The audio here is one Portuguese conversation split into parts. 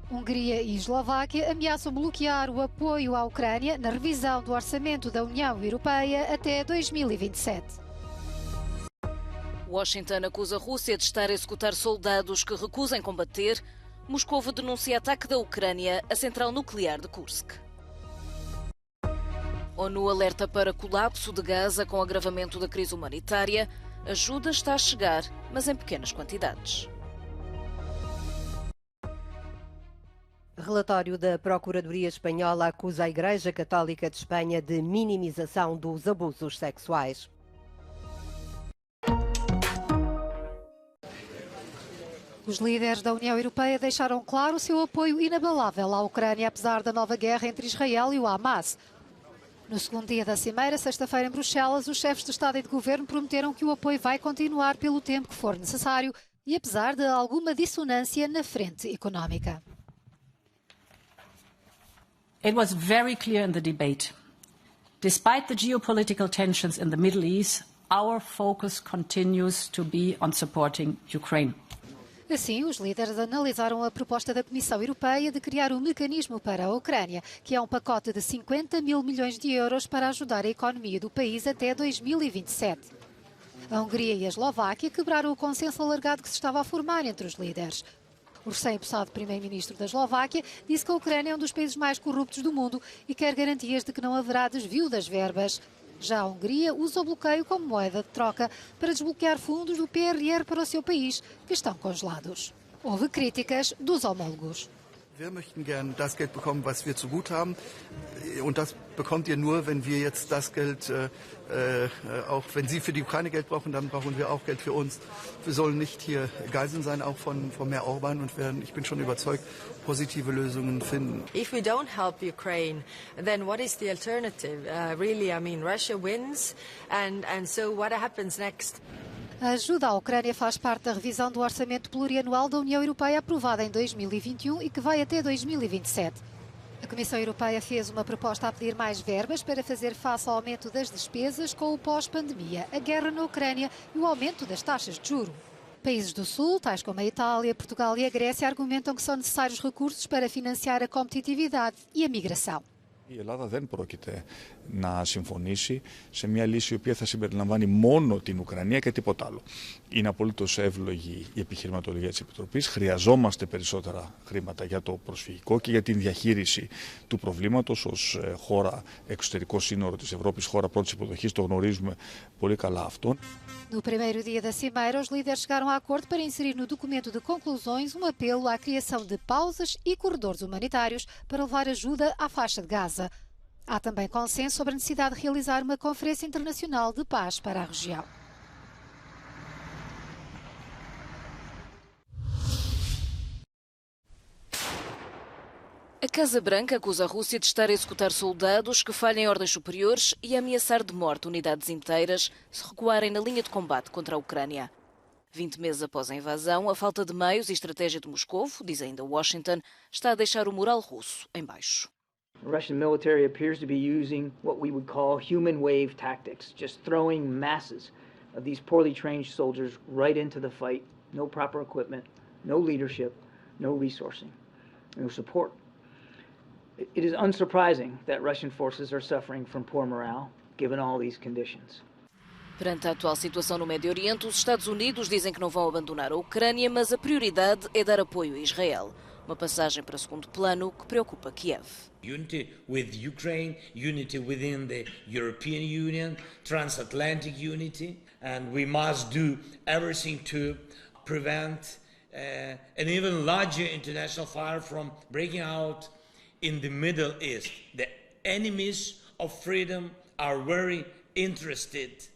Hungria e Eslováquia ameaçam bloquear o apoio à Ucrânia na revisão do orçamento da União Europeia até 2027. Washington acusa a Rússia de estar a executar soldados que recusam combater. Moscou denuncia ataque da Ucrânia à central nuclear de Kursk. ONU alerta para colapso de Gaza com agravamento da crise humanitária. Ajuda está a chegar, mas em pequenas quantidades. Relatório da Procuradoria Espanhola acusa a Igreja Católica de Espanha de minimização dos abusos sexuais. Os líderes da União Europeia deixaram claro o seu apoio inabalável à Ucrânia, apesar da nova guerra entre Israel e o Hamas. No segundo dia da cimeira, sexta-feira em Bruxelas, os chefes de Estado e de Governo prometeram que o apoio vai continuar pelo tempo que for necessário e apesar de alguma dissonância na frente económica. It was very clear in the debate. Despite the geopolitical tensions in the Middle East, our focus continues to be on supporting Ukraine. Assim, os líderes analisaram a proposta da Comissão Europeia de criar um mecanismo para a Ucrânia, que é um pacote de 50 mil milhões de euros para ajudar a economia do país até 2027. A Hungria e a Eslováquia quebraram o consenso alargado que se estava a formar entre os líderes. O recém-possado primeiro-ministro da Eslováquia disse que a Ucrânia é um dos países mais corruptos do mundo e quer garantias de que não haverá desvio das verbas. Já a Hungria usa o bloqueio como moeda de troca para desbloquear fundos do PRR para o seu país, que estão congelados. Houve críticas dos homólogos. Wir möchten gern das Geld bekommen, was wir zu gut haben. Und das bekommt ihr nur, wenn wir jetzt das Geld, auch wenn Sie für die Ukraine Geld brauchen, dann brauchen wir auch Geld für uns. Wir sollen nicht hier Geiseln sein, auch von Herrn Orban, und werden, ich bin schon überzeugt, positive Lösungen finden. If we don't help Ukraine, then what is the alternative? Really, I mean, Russia wins, and so what happens next? A ajuda à Ucrânia faz parte da revisão do orçamento plurianual da União Europeia aprovada em 2021 e que vai até 2027. A Comissão Europeia fez uma proposta a pedir mais verbas para fazer face ao aumento das despesas com o pós-pandemia, a guerra na Ucrânia e o aumento das taxas de juros. Países do Sul, tais como a Itália, Portugal e a Grécia, argumentam que são necessários recursos para financiar a competitividade e a migração. Η Ελλάδα δεν πρόκειται να συμφωνήσει σε μια λύση η οποία θα συμπεριλαμβάνει μόνο την Ουκρανία και τίποτα άλλο. Είναι απολύτως εύλογη η επιχειρηματολογία της Επιτροπής. Χρειαζόμαστε περισσότερα χρήματα για το προσφυγικό και για την διαχείριση του προβλήματος ως χώρα εξωτερικό σύνορο της Ευρώπης, χώρα πρώτης υποδοχής. Το γνωρίζουμε πολύ καλά αυτό. No primeiro dia da cimeira, os líderes chegaram a acordo para inserir no documento de conclusões um apelo à criação de pausas e corredores humanitários para levar ajuda à faixa de Gaza. Há também consenso sobre a necessidade de realizar uma conferência internacional de paz para a região. A Casa Branca acusa a Rússia de estar a executar soldados que falham em ordens superiores e a ameaçar de morte unidades inteiras se recuarem na linha de combate contra a Ucrânia. 20 meses após a invasão, a falta de meios e estratégia de Moscou, diz ainda Washington, está a deixar o moral russo em baixo. The Russian military appears to be using what we would call human wave tactics, just throwing masses of these poorly trained soldiers right into the fight. No proper equipment, no leadership, no resourcing, no support. It is unsurprising that Russian forces are suffering from poor morale, given all these conditions. Perante a atual situação no Médio Oriente, os Estados Unidos dizem que não vão abandonar a Ucrânia, mas a prioridade é dar apoio a Israel. Uma passagem para segundo plano que preocupa Kiev. Unity with Ukraine, unity within the European Union, transatlantic unity, and we must do everything to prevent an even larger international fire from breaking out in the Middle East. The enemies of freedom are very interested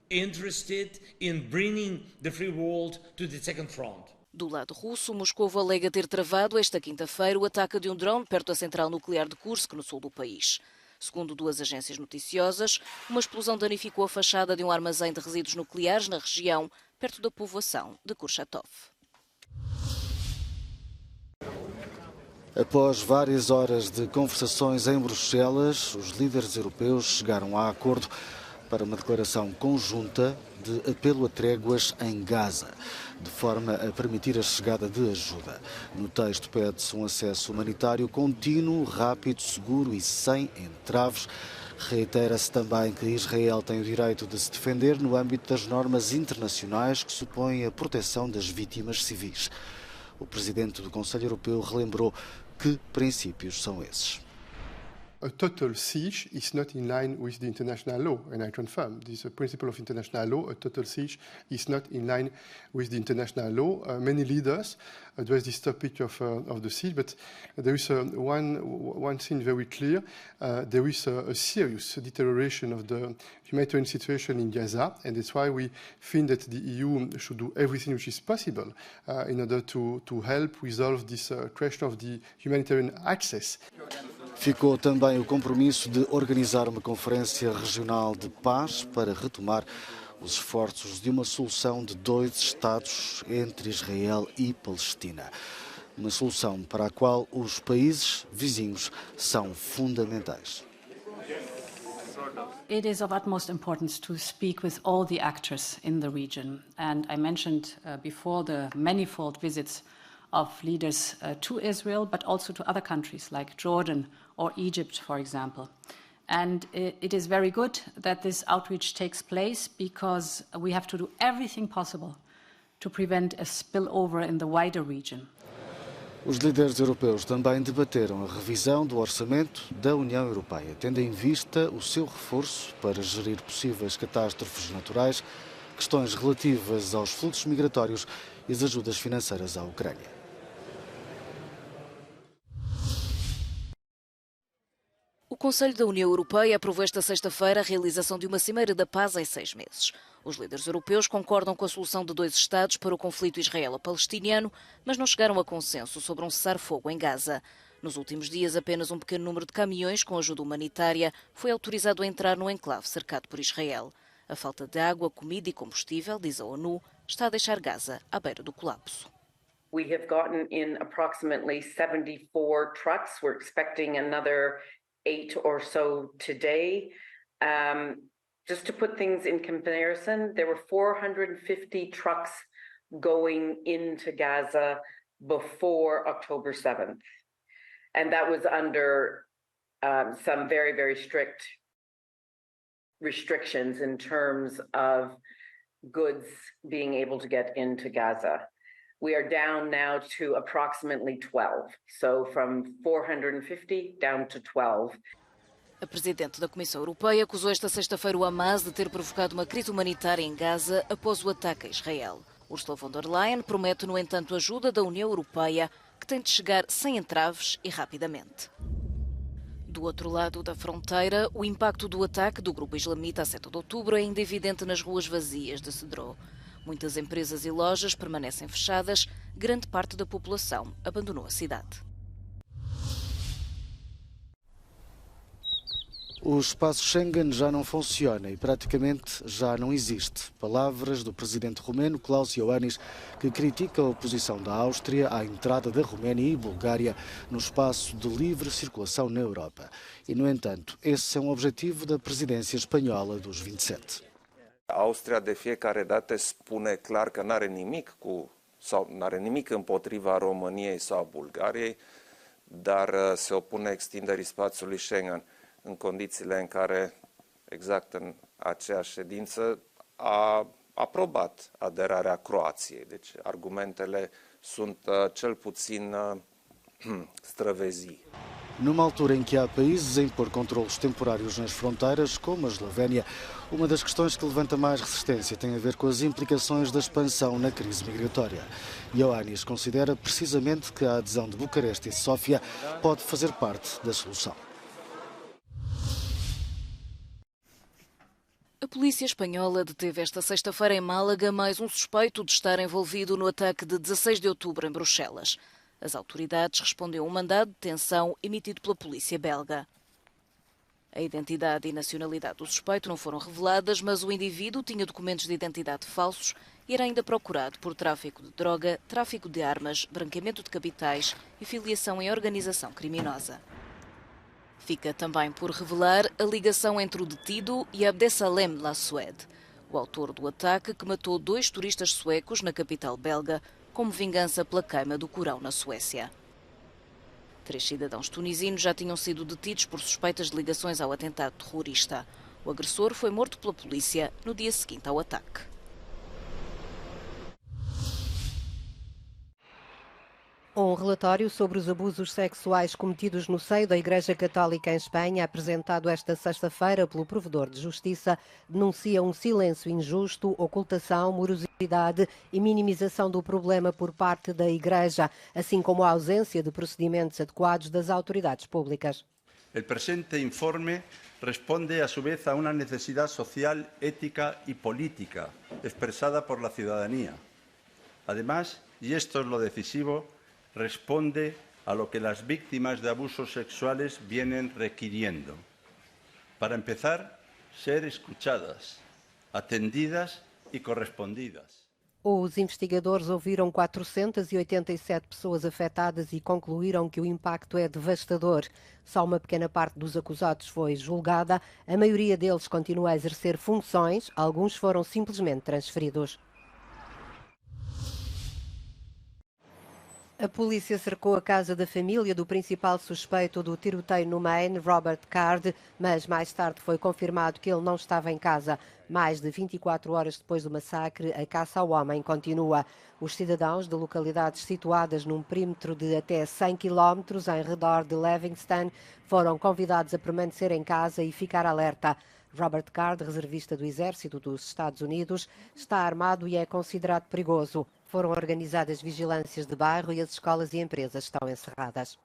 in bringing the free world to the second front. Do lado russo, Moscou alega ter travado esta quinta-feira o ataque de um drone perto da central nuclear de Kursk, no sul do país. Segundo duas agências noticiosas, uma explosão danificou a fachada de um armazém de resíduos nucleares na região, perto da povoação de Kurchatov. Após várias horas de conversações em Bruxelas, os líderes europeus chegaram a acordo para uma declaração conjunta de apelo a tréguas em Gaza, de forma a permitir a chegada de ajuda. No texto pede-se um acesso humanitário contínuo, rápido, seguro e sem entraves. Reitera-se também que Israel tem o direito de se defender no âmbito das normas internacionais que supõem a proteção das vítimas civis. O presidente do Conselho Europeu relembrou que princípios são esses. A total siege is not in line with the international law, and I confirm this is a principle of international law. A total siege is not in line with the international law. Many leaders address this topic of the siege, but there is one thing very clear. There is a serious deterioration of the humanitarian situation in Gaza, and that's why we think that the EU should do everything which is possible in order to help resolve this question of the humanitarian access. Ficou também o compromisso de organizar uma conferência regional de paz para retomar os esforços de uma solução de 2 Estados entre Israel e Palestina. Uma solução para a qual os países vizinhos são fundamentais. It is of utmost importance to speak with all the actors in the region. And I mentioned before the manifold visits of leaders to Israel, but also to other countries like Jordan or Egypt, for example. And it is very good that this outreach takes place because we have to do everything possible to prevent a spillover in the wider region. Os líderes europeus também debateram a revisão do orçamento da União Europeia, tendo em vista o seu reforço para gerir possíveis catástrofes naturais, questões relativas aos fluxos migratórios e as ajudas financeiras à Ucrânia. O Conselho da União Europeia aprovou esta sexta-feira a realização de uma Cimeira da Paz em 6 meses. Os líderes europeus concordam com a solução de 2 Estados para o conflito israelo-palestiniano, mas não chegaram a consenso sobre um cessar-fogo em Gaza. Nos últimos dias, apenas um pequeno número de caminhões com ajuda humanitária foi autorizado a entrar no enclave cercado por Israel. A falta de água, comida e combustível, diz a ONU, está a deixar Gaza à beira do colapso. We have gotten in approximately 74 trucks. We're expecting another 8 or so today. Just to put things in comparison, there were 450 trucks going into Gaza before October 7th. And that was under some very, very strict restrictions in terms of goods being able to get into Gaza. We are down now to approximately 12, so from 450 down to 12. A presidente da Comissão Europeia acusou esta sexta-feira o Hamas de ter provocado uma crise humanitária em Gaza após o ataque a Israel. Ursula von der Leyen promete, no entanto, ajuda da União Europeia, que tem de chegar sem entraves e rapidamente. Do outro lado da fronteira, o impacto do ataque do grupo islamita a 7 de outubro é ainda evidente nas ruas vazias de Cedro. Muitas empresas e lojas permanecem fechadas, grande parte da população abandonou a cidade. O espaço Schengen já não funciona e praticamente já não existe. Palavras do presidente romeno Klaus Iohannis, que critica a oposição da Áustria à entrada da Roménia e Bulgária no espaço de livre circulação na Europa. E, no entanto, esse é um objetivo da presidência espanhola dos 27. Austria de fiecare dată spune clar că n-are nimic împotriva României sau Bulgariei, dar se opune extinderii spațiului Schengen în condițiile în care, exact în aceeași ședință, a aprobat aderarea Croației. Deci argumentele sunt cel puțin străvezii. Numa altura em que há países a impor controlos temporários nas fronteiras, como a Eslovénia, uma das questões que levanta mais resistência tem a ver com as implicações da expansão na crise migratória. Iohannis considera precisamente que a adesão de Bucareste e Sófia pode fazer parte da solução. A polícia espanhola deteve esta sexta-feira em Málaga mais um suspeito de estar envolvido no ataque de 16 de outubro em Bruxelas. As autoridades respondeu a um mandado de detenção emitido pela polícia belga. A identidade e nacionalidade do suspeito não foram reveladas, mas o indivíduo tinha documentos de identidade falsos e era ainda procurado por tráfico de droga, tráfico de armas, branqueamento de capitais e filiação em organização criminosa. Fica também por revelar a ligação entre o detido e Abdesalem Lassued, o autor do ataque que matou 2 turistas suecos na capital belga, como vingança pela queima do Corão na Suécia. 3 cidadãos tunisinos já tinham sido detidos por suspeitas de ligações ao atentado terrorista. O agressor foi morto pela polícia no dia seguinte ao ataque. Um relatório sobre os abusos sexuais cometidos no seio da Igreja Católica em Espanha, apresentado esta sexta-feira pelo Provedor de Justiça, denuncia um silêncio injusto, ocultação, morosidade e minimização do problema por parte da Igreja, assim como a ausência de procedimentos adequados das autoridades públicas. El presente informe responde a su vez a una necesidad social, ética y política expresada por la ciudadanía. Además, y esto es lo decisivo, responde a lo que las víctimas de abusos sexuales vienen requiriendo. Para empezar, ser escuchadas, atendidas y correspondidas. Os investigadores ouviram 487 pessoas afetadas e concluíram que o impacto é devastador. Só uma pequena parte dos acusados foi julgada, a maioria deles continua a exercer funções, alguns foram simplesmente transferidos. A polícia cercou a casa da família do principal suspeito do tiroteio no Maine, Robert Card, mas mais tarde foi confirmado que ele não estava em casa. Mais de 24 horas depois do massacre, a caça ao homem continua. Os cidadãos de localidades situadas num perímetro de até 100 km em redor de Livingston foram convidados a permanecer em casa e ficar alerta. Robert Card, reservista do Exército dos Estados Unidos, está armado e é considerado perigoso. Foram organizadas vigilâncias de bairro e as escolas e empresas estão encerradas.